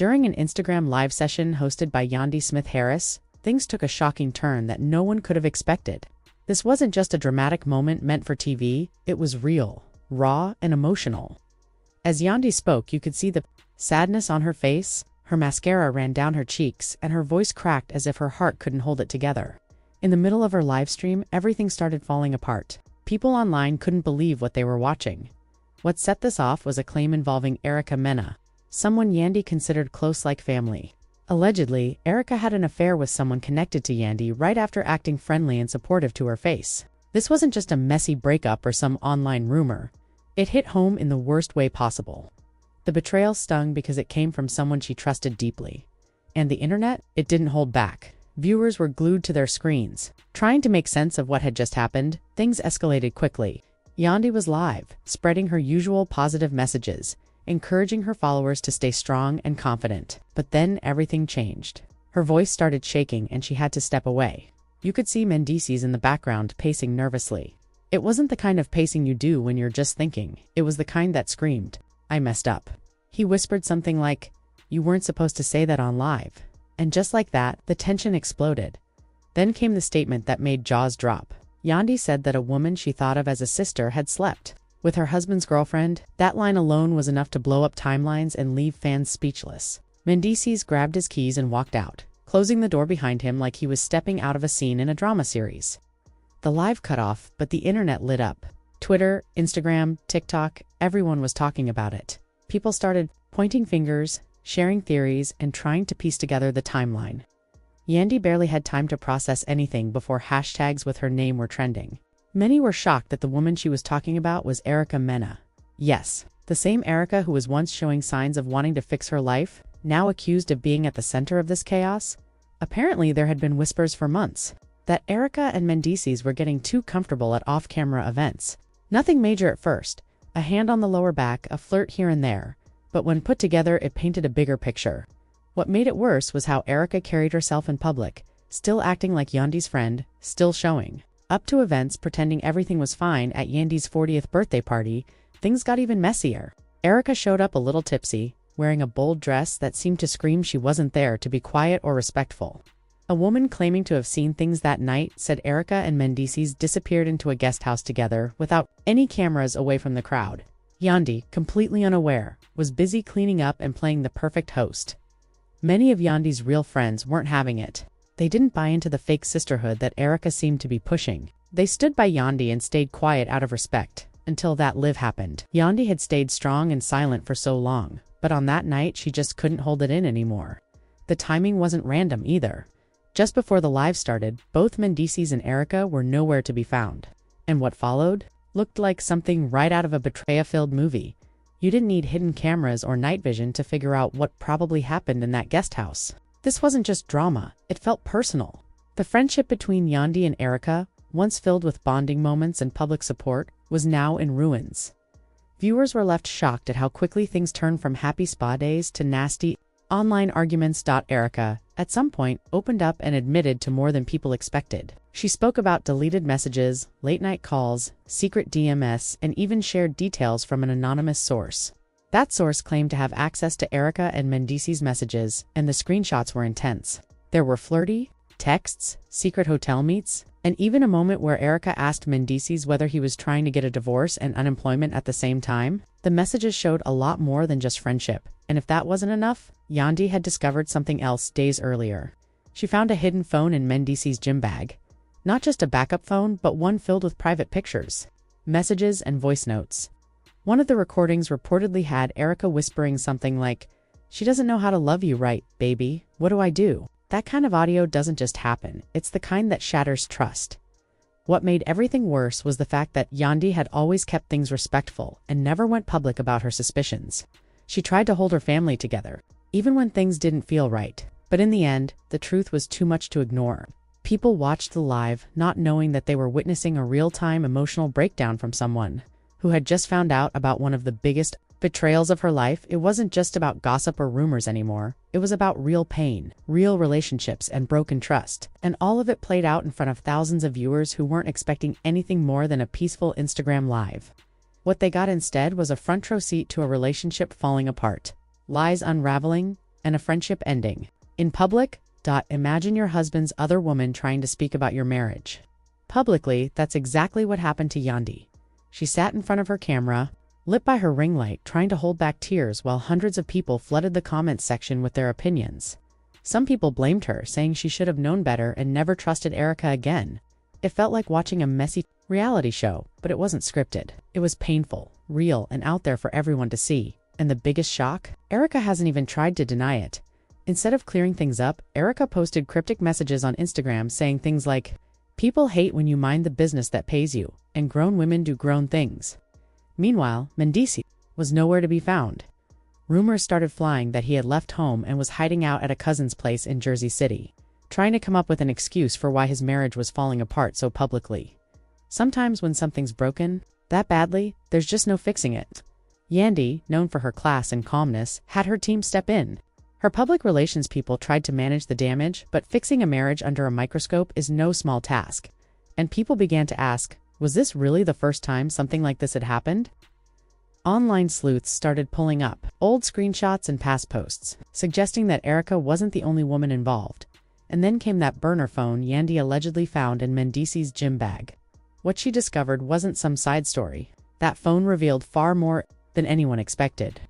During an Instagram live session hosted by Yandy Harris, things took a shocking turn that no one could have expected. This wasn't just a dramatic moment meant for TV, it was real, raw, and emotional. As Yandy spoke, you could see the sadness on her face, her mascara ran down her cheeks, and her voice cracked as if her heart couldn't hold it together. In the middle of her live stream, everything started falling apart. People online couldn't believe what they were watching. What set this off was a claim involving Erica Mena, someone Yandy considered close like family. Allegedly, Erica had an affair with someone connected to Yandy right after acting friendly and supportive to her face. This wasn't just a messy breakup or some online rumor. It hit home in the worst way possible. The betrayal stung because it came from someone she trusted deeply. And the internet? It didn't hold back. Viewers were glued to their screens. Trying to make sense of what had just happened, things escalated quickly. Yandy was live, spreading her usual positive messages, encouraging her followers to stay strong and confident. But then everything changed. Her voice started shaking and she had to step away. You could see Mendeecees in the background pacing nervously. It wasn't the kind of pacing you do when you're just thinking. It was the kind that screamed, "I messed up." He whispered something like, "You weren't supposed to say that on live." And just like that, the tension exploded. Then came the statement that made jaws drop. Yandy said that a woman she thought of as a sister had slept with her husband's girlfriend. That line alone was enough to blow up timelines and leave fans speechless. Mendeecees grabbed his keys and walked out, closing the door behind him like he was stepping out of a scene in a drama series. The live cut off, but the internet lit up. Twitter, Instagram, TikTok, everyone was talking about it. People started pointing fingers, sharing theories, and trying to piece together the timeline. Yandy barely had time to process anything before hashtags with her name were trending. Many were shocked that the woman she was talking about was Erica Mena. Yes, the same Erica who was once showing signs of wanting to fix her life, now accused of being at the center of this chaos. Apparently there had been whispers for months that Erica and Mendeecees were getting too comfortable at off-camera events. Nothing major at first, a hand on the lower back, a flirt here and there, but when put together it painted a bigger picture. What made it worse was how Erica carried herself in public, still acting like Yandy's friend, still showing up to events pretending everything was fine. At Yandy's 40th birthday party, things got even messier. Erica showed up a little tipsy, wearing a bold dress that seemed to scream she wasn't there to be quiet or respectful. A woman claiming to have seen things that night said Erica and Mendeecees disappeared into a guest house together without any cameras away from the crowd. Yandy, completely unaware, was busy cleaning up and playing the perfect host. Many of Yandy's real friends weren't having it. They didn't buy into the fake sisterhood that Erica seemed to be pushing. They stood by Yandy and stayed quiet out of respect, until that live happened. Yandy had stayed strong and silent for so long, but on that night she just couldn't hold it in anymore. The timing wasn't random either. Just before the live started, both Mendeecees and Erica were nowhere to be found. And what followed looked like something right out of a betrayal-filled movie. You didn't need hidden cameras or night vision to figure out what probably happened in that guest house. This wasn't just drama, it felt personal. The friendship between Yandy and Erica, once filled with bonding moments and public support, was now in ruins. Viewers were left shocked at how quickly things turned from happy spa days to nasty online arguments. Erica, at some point, opened up and admitted to more than people expected. She spoke about deleted messages, late-night calls, secret DMS, and even shared details from an anonymous source. That source claimed to have access to Erica and Mendeecees' messages, and the screenshots were intense. There were flirty texts, secret hotel meets, and even a moment where Erica asked Mendeecees whether he was trying to get a divorce and unemployment at the same time. The messages showed a lot more than just friendship, and if that wasn't enough, Yandy had discovered something else days earlier. She found a hidden phone in Mendeecees' gym bag. Not just a backup phone, but one filled with private pictures, messages, and voice notes. One of the recordings reportedly had Erica whispering something like, "She doesn't know how to love you right, baby. What do I do?" That kind of audio doesn't just happen, it's the kind that shatters trust. What made everything worse was the fact that Yandy had always kept things respectful and never went public about her suspicions. She tried to hold her family together, even when things didn't feel right. But in the end, the truth was too much to ignore. People watched the live, not knowing that they were witnessing a real-time emotional breakdown from someone who had just found out about one of the biggest betrayals of her life. It wasn't just about gossip or rumors anymore. It was about real pain, real relationships, and broken trust. And all of it played out in front of thousands of viewers who weren't expecting anything more than a peaceful Instagram live. What they got instead was a front row seat to a relationship falling apart, lies unraveling, and a friendship ending. In public, imagine your husband's other woman trying to speak about your marriage. Publicly, that's exactly what happened to Yandy. She sat in front of her camera, lit by her ring light, trying to hold back tears while hundreds of people flooded the comments section with their opinions. Some people blamed her, saying she should have known better and never trusted Erica again. It felt like watching a messy reality show, but it wasn't scripted. It was painful, real, and out there for everyone to see. And the biggest shock? Erica hasn't even tried to deny it. Instead of clearing things up, Erica posted cryptic messages on Instagram saying things like, "People hate when you mind the business that pays you, and grown women do grown things." Meanwhile, Mendeecees was nowhere to be found. Rumors started flying that he had left home and was hiding out at a cousin's place in Jersey City, trying to come up with an excuse for why his marriage was falling apart so publicly. Sometimes when something's broken that badly, there's just no fixing it. Yandy, known for her class and calmness, had her team step in. Her public relations people tried to manage the damage, but fixing a marriage under a microscope is no small task. And people began to ask, was this really the first time something like this had happened? Online sleuths started pulling up old screenshots and past posts, suggesting that Erica wasn't the only woman involved. And then came that burner phone Yandy allegedly found in Mendeecees' gym bag. What she discovered wasn't some side story. That phone revealed far more than anyone expected.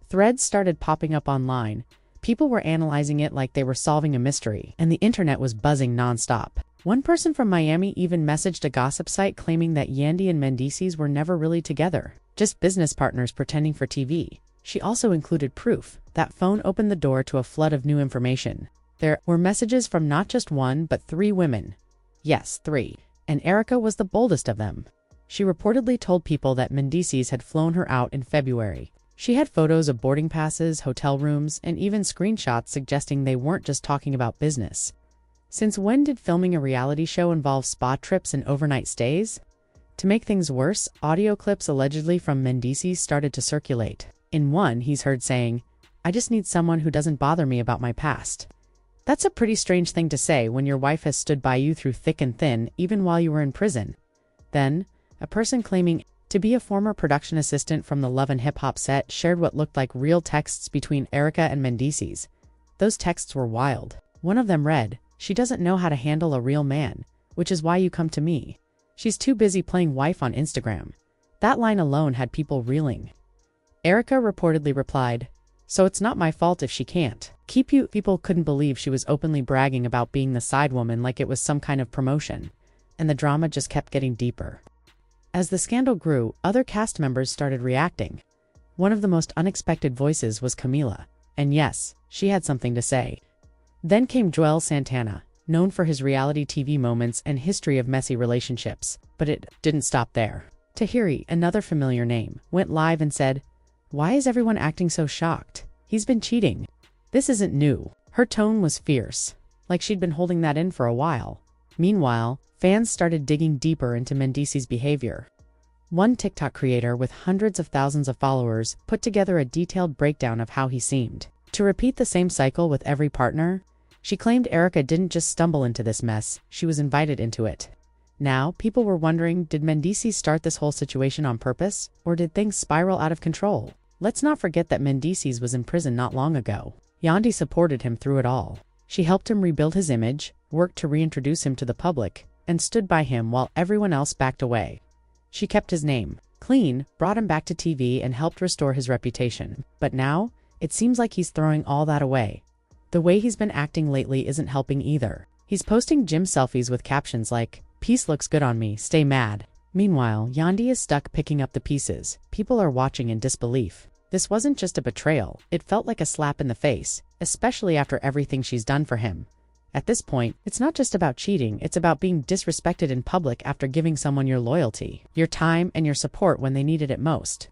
Threads started popping up online. People were analyzing it like they were solving a mystery, and the internet was buzzing nonstop. One person from Miami even messaged a gossip site claiming that Yandy and Mendeecees were never really together, just business partners pretending for TV. She also included proof. That phone opened the door to a flood of new information. There were messages from not just one, but 3 women. Yes, 3. And Erica was the boldest of them. She reportedly told people that Mendeecees had flown her out in February. She had photos of boarding passes, hotel rooms, and even screenshots suggesting they weren't just talking about business. Since when did filming a reality show involve spa trips and overnight stays? To make things worse, audio clips allegedly from Mendeecees started to circulate. In one, he's heard saying, "I just need someone who doesn't bother me about my past." That's a pretty strange thing to say when your wife has stood by you through thick and thin, even while you were in prison. Then, a person claiming to be a former production assistant from the Love and Hip Hop set shared what looked like real texts between Erica and Mendeecees. Those texts were wild. One of them read, "She doesn't know how to handle a real man, which is why you come to me. She's too busy playing wife on Instagram." That line alone had people reeling. Erica reportedly replied, "So it's not my fault if she can't keep you." People couldn't believe she was openly bragging about being the side woman like it was some kind of promotion. And the drama just kept getting deeper. As the scandal grew, other cast members started reacting. One of the most unexpected voices was Camila. And yes, she had something to say. Then came Joel Santana, known for his reality TV moments and history of messy relationships. But it didn't stop there. Tahiri, another familiar name, went live and said, "Why is everyone acting so shocked? He's been cheating." This isn't new. Her tone was fierce, like she'd been holding that in for a while. Meanwhile, fans started digging deeper into Mendeecees' behavior. One TikTok creator with hundreds of thousands of followers put together a detailed breakdown of how he seemed to repeat the same cycle with every partner. She claimed Erica didn't just stumble into this mess, she was invited into it. Now, people were wondering, did Mendeecees start this whole situation on purpose, or did things spiral out of control? Let's not forget that Mendeecees was in prison not long ago. Yandy supported him through it all. She helped him rebuild his image, worked to reintroduce him to the public, and stood by him while everyone else backed away. She kept his name clean, brought him back to TV, and helped restore his reputation. But now, it seems like he's throwing all that away. The way he's been acting lately isn't helping either. He's posting gym selfies with captions like, "Peace looks good on me, stay mad." Meanwhile, Yandy is stuck picking up the pieces. People are watching in disbelief. This wasn't just a betrayal, it felt like a slap in the face, especially after everything she's done for him. At this point, it's not just about cheating, it's about being disrespected in public after giving someone your loyalty, your time, and your support when they needed it most.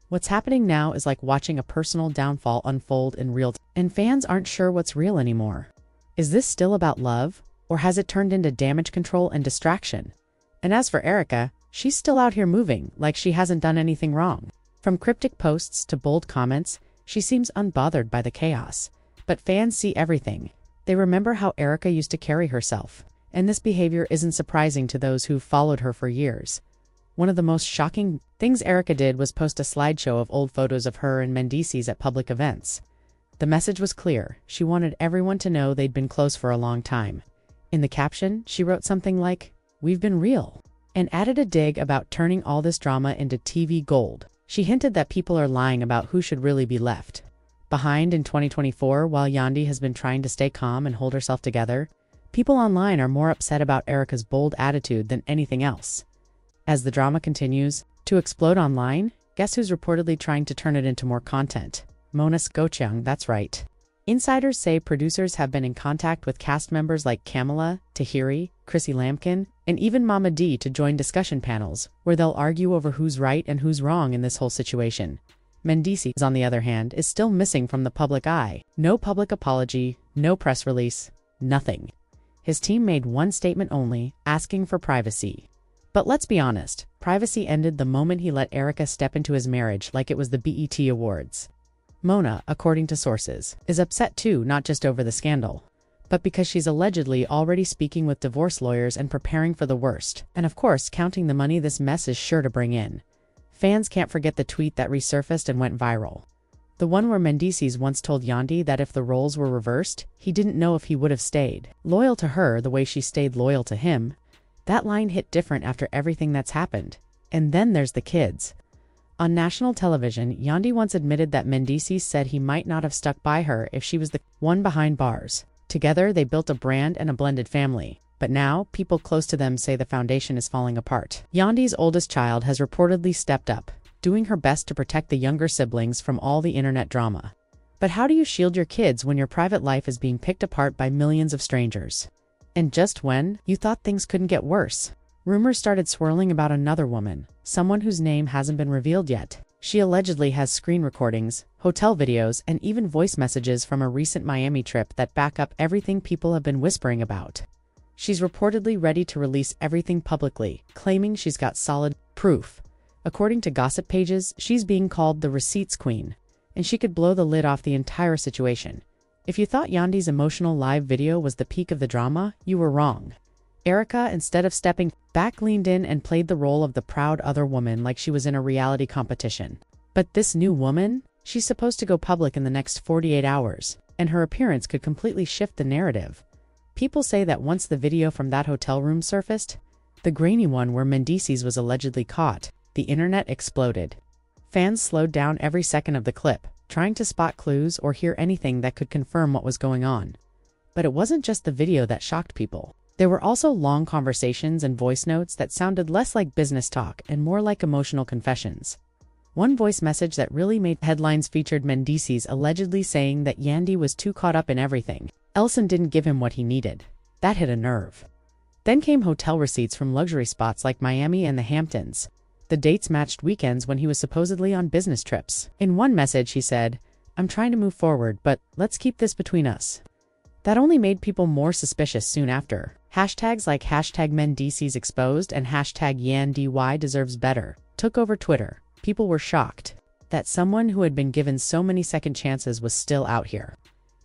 What's happening now is like watching a personal downfall unfold in real time, and fans aren't sure what's real anymore. Is this still about love, or has it turned into damage control and distraction? And as for Erica, she's still out here moving like she hasn't done anything wrong. From cryptic posts to bold comments, she seems unbothered by the chaos. But fans see everything. They remember how Erica used to carry herself. And this behavior isn't surprising to those who've followed her for years. One of the most shocking things Erica did was post a slideshow of old photos of her and Mendeecees at public events. The message was clear. She wanted everyone to know they'd been close for a long time. In the caption, she wrote something like, "We've been real," and added a dig about turning all this drama into TV gold. She hinted that people are lying about who should really be left behind in 2024. While Yandy has been trying to stay calm and hold herself together, people online are more upset about Erica's bold attitude than anything else. As the drama continues to explode online, guess who's reportedly trying to turn it into more content? Mena Gochujang, that's right. Insiders say producers have been in contact with cast members like Kamala, Tahiri, Chrissy Lampkin, and even Mama D to join discussion panels, where they'll argue over who's right and who's wrong in this whole situation. Mendeecees, on the other hand, is still missing from the public eye. No public apology, no press release, nothing. His team made one statement only, asking for privacy. But let's be honest, privacy ended the moment he let Erica step into his marriage like it was the BET Awards. Mena, according to sources, is upset too, not just over the scandal, but because she's allegedly already speaking with divorce lawyers and preparing for the worst, and of course counting the money this mess is sure to bring in. Fans can't forget the tweet that resurfaced and went viral. The one where Mendeecees once told Yandy that if the roles were reversed, he didn't know if he would have stayed loyal to her the way she stayed loyal to him. That line hit different after everything that's happened. And then there's the kids. On national television, Yandy once admitted that Mendeecees said he might not have stuck by her if she was the one behind bars. Together, they built a brand and a blended family. But now, people close to them say the foundation is falling apart. Yandy's oldest child has reportedly stepped up, doing her best to protect the younger siblings from all the internet drama. But how do you shield your kids when your private life is being picked apart by millions of strangers? And just when you thought things couldn't get worse, rumors started swirling about another woman, someone whose name hasn't been revealed yet. She allegedly has screen recordings, hotel videos, and even voice messages from a recent Miami trip that back up everything people have been whispering about. She's reportedly ready to release everything publicly, claiming she's got solid proof. According to gossip pages, she's being called the receipts queen, and she could blow the lid off the entire situation. If you thought Yandy's emotional live video was the peak of the drama, you were wrong. Erica, instead of stepping back, leaned in and played the role of the proud other woman like she was in a reality competition. But this new woman? She's supposed to go public in the next 48 hours, and her appearance could completely shift the narrative. People say that once the video from that hotel room surfaced, the grainy one where Mendeecees was allegedly caught, the internet exploded. Fans slowed down every second of the clip, trying to spot clues or hear anything that could confirm what was going on. But it wasn't just the video that shocked people. There were also long conversations and voice notes that sounded less like business talk and more like emotional confessions. One voice message that really made headlines featured Mendeecees allegedly saying that Yandy was too caught up in everything else and didn't give him what he needed. That hit a nerve. Then came hotel receipts from luxury spots like Miami and the Hamptons. The dates matched weekends when he was supposedly on business trips. In one message he said, "I'm trying to move forward, but let's keep this between us." That only made people more suspicious soon after. Hashtags like #Mendeecees exposed and #Yandy deserves better took over Twitter. People were shocked that someone who had been given so many second chances was still out here,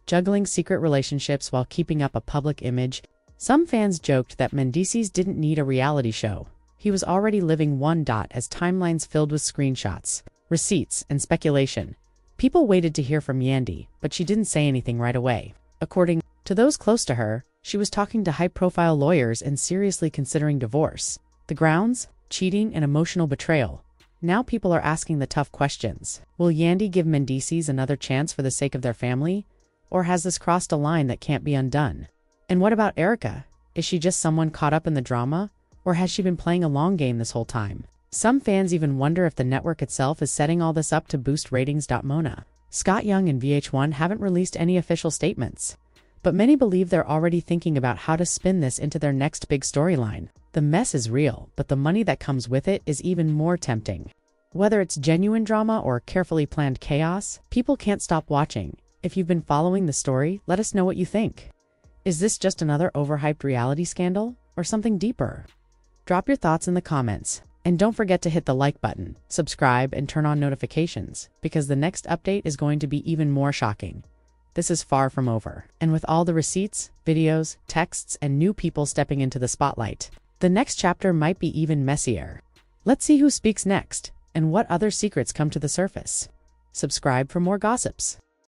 juggling secret relationships while keeping up a public image. Some fans joked that Mendeecees didn't need a reality show. He was already living one. As timelines filled with screenshots, receipts, and speculation. People waited to hear from Yandy, but she didn't say anything right away. According to those close to her, she was talking to high-profile lawyers and seriously considering divorce. The grounds? Cheating and emotional betrayal. Now people are asking the tough questions. Will Yandy give Mendeecees another chance for the sake of their family? Or has this crossed a line that can't be undone? And what about Erica? Is she just someone caught up in the drama? Or has she been playing a long game this whole time? Some fans even wonder if the network itself is setting all this up to boost ratings. Mena, Scott Young and VH1 haven't released any official statements, but many believe they're already thinking about how to spin this into their next big storyline. The mess is real, but the money that comes with it is even more tempting. Whether it's genuine drama or carefully planned chaos, people can't stop watching. If you've been following the story, let us know what you think. Is this just another overhyped reality scandal, or something deeper? Drop your thoughts in the comments. And don't forget to hit the like button, subscribe, and turn on notifications, because the next update is going to be even more shocking. This is far from over. And with all the receipts, videos, texts, and new people stepping into the spotlight, the next chapter might be even messier. Let's see who speaks next, and what other secrets come to the surface. Subscribe for more gossips.